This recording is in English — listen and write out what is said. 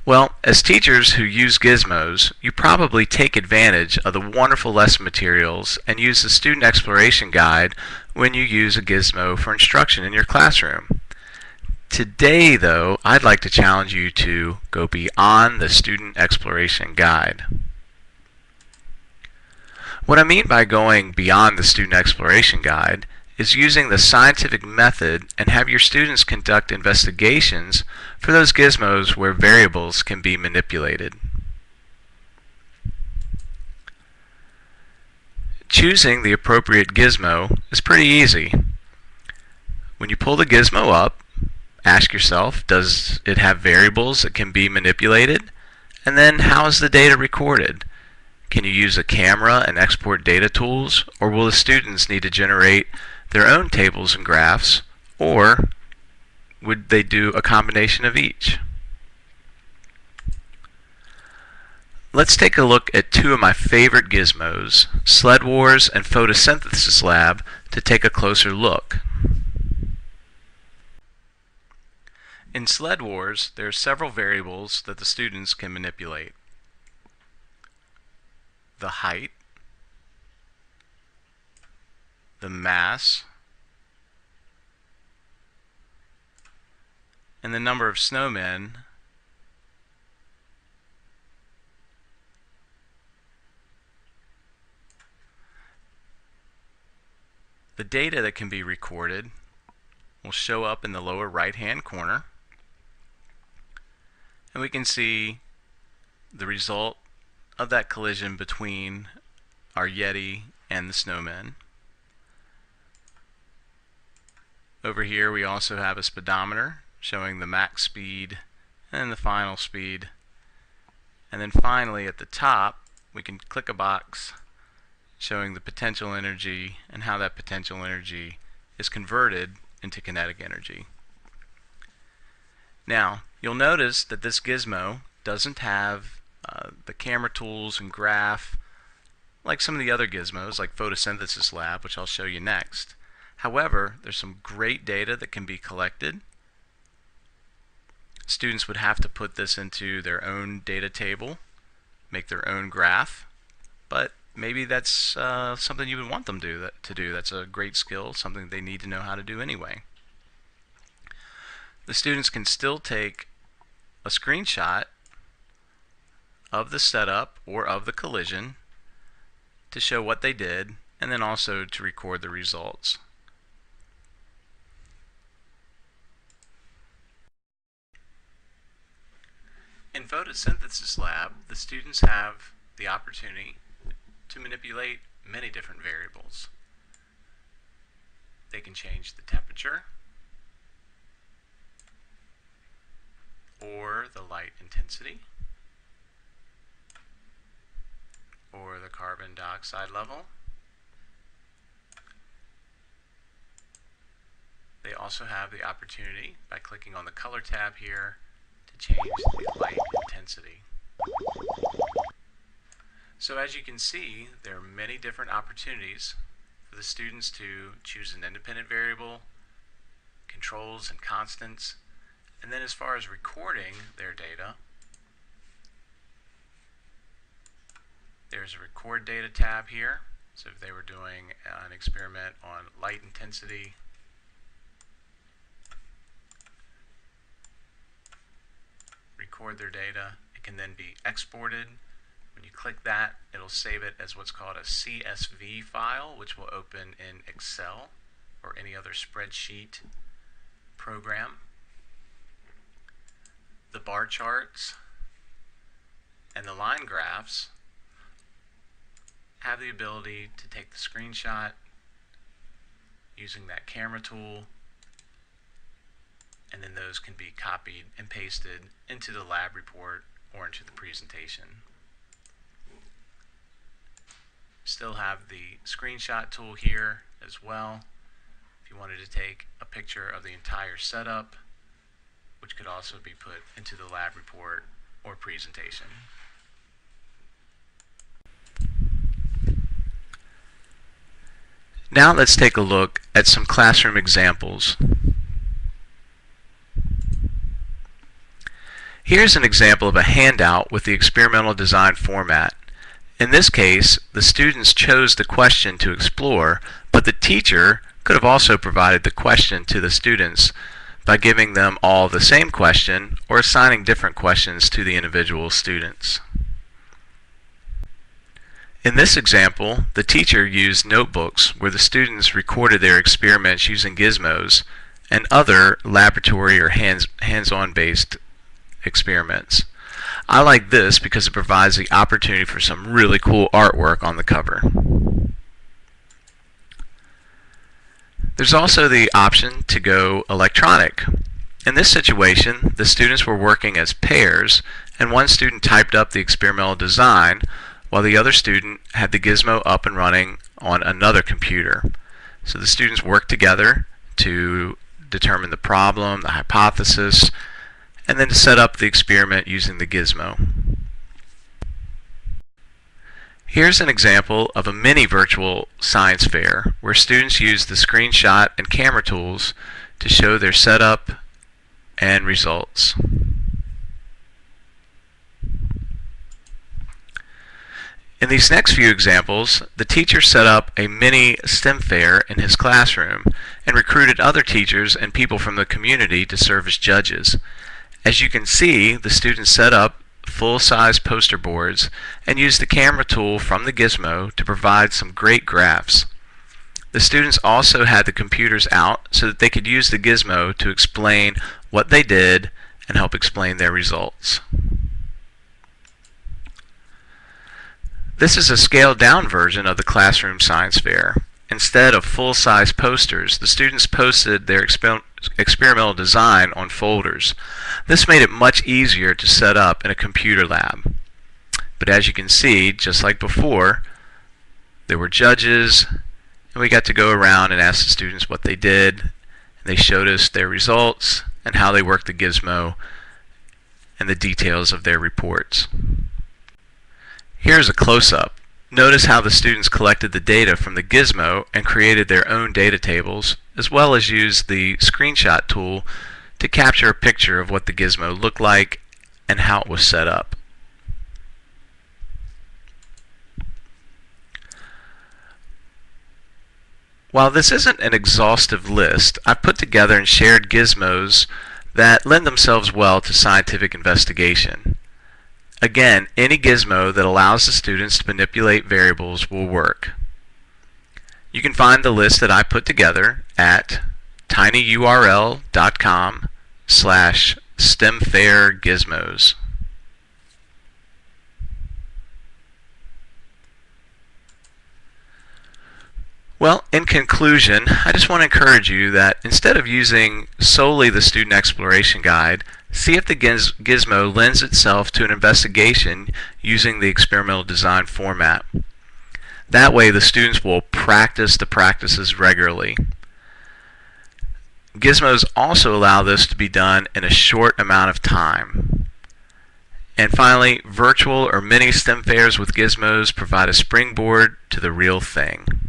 Well, as teachers who use gizmos, you probably take advantage of the wonderful lesson materials and use the Student Exploration Guide when you use a gizmo for instruction in your classroom. Today, though, I'd like to challenge you to go beyond the Student Exploration Guide. What I mean by going beyond the Student Exploration Guide is using the scientific method and have your students conduct investigations for those gizmos where variables can be manipulated. Choosing the appropriate gizmo is pretty easy. When you pull the gizmo up, ask yourself, does it have variables that can be manipulated? And then, how is the data recorded? Can you use a camera and export data tools, or will the students need to generate their own tables and graphs, or would they do a combination of each? Let's take a look at two of my favorite gizmos, Sled Wars and Photosynthesis Lab, to take a closer look. In Sled Wars, there are several variables that the students can manipulate. The height, the mass, and the number of snowmen the data that can be recorded will show up in the lower right hand corner, and we can see the result of that collision between our Yeti and the snowmen. Over here we also have a speedometer showing the max speed and the final speed. And then finally at the top we can click a box showing the potential energy and how that potential energy is converted into kinetic energy. Now you'll notice that this gizmo doesn't have the camera tools and graph like some of the other gizmos like Photosynthesis Lab, which I'll show you next. However, there's some great data that can be collected. Students would have to put this into their own data table, make their own graph, but maybe that's something you would want them to do. That's a great skill, something they need to know how to do anyway. The students can still take a screenshot of the setup or of the collision to show what they did, and then also to record the results. In Photosynthesis Lab, the students have the opportunity to manipulate many different variables. They can change the temperature or the light intensity or the carbon dioxide level. They also have the opportunity, by clicking on the color tab here, to change the light intensity. So as you can see, there are many different opportunities for the students to choose an independent variable, controls and constants, and then as far as recording their data, there's a record data tab here. So if they were doing an experiment on light intensity, record their data, it can then be exported. When you click that, it'll save it as what's called a CSV file, which will open in Excel or any other spreadsheet program. The bar charts and the line graphs have the ability to take the screenshot using that camera tool, and then those can be copied and pasted into the lab report or into the presentation. Still have the screenshot tool here as well if you wanted to take a picture of the entire setup, which could also be put into the lab report or presentation. Now let's take a look at some classroom examples. Here's an example of a handout with the experimental design format. In this case, the students chose the question to explore, but the teacher could have also provided the question to the students by giving them all the same question or assigning different questions to the individual students. In this example, the teacher used notebooks where the students recorded their experiments using gizmos and other laboratory or hands-on based experiments. I like this because it provides the opportunity for some really cool artwork on the cover. There's also the option to go electronic. In this situation, the students were working as pairs, and one student typed up the experimental design while the other student had the gizmo up and running on another computer. So the students worked together to determine the problem, the hypothesis, and then to set up the experiment using the gizmo. Here's an example of a mini virtual science fair where students use the screenshot and camera tools to show their setup and results. In these next few examples, the teacher set up a mini STEM fair in his classroom and recruited other teachers and people from the community to serve as judges. As you can see, the students set up full-size poster boards and used the camera tool from the gizmo to provide some great graphs. The students also had the computers out so that they could use the gizmo to explain what they did and help explain their results. This is a scaled-down version of the classroom science fair. Instead of full-size posters, the students posted their experimental design on folders. This made it much easier to set up in a computer lab. But as you can see, just like before, there were judges, and we got to go around and ask the students what they did. And they showed us their results and how they worked the gizmo and the details of their reports. Here's a close-up. Notice how the students collected the data from the gizmo and created their own data tables, as well as used the screenshot tool to capture a picture of what the gizmo looked like and how it was set up. While this isn't an exhaustive list, I've put together and shared gizmos that lend themselves well to scientific investigation. Again, any gizmo that allows the students to manipulate variables will work. You can find the list that I put together at tinyurl.com/STEMfairGizmos. Well, in conclusion, I just want to encourage you that instead of using solely the Student Exploration Guide, see if the gizmo lends itself to an investigation using the experimental design format. That way the students will practice the practices regularly. Gizmos also allow this to be done in a short amount of time. And finally, virtual or mini STEM fairs with gizmos provide a springboard to the real thing.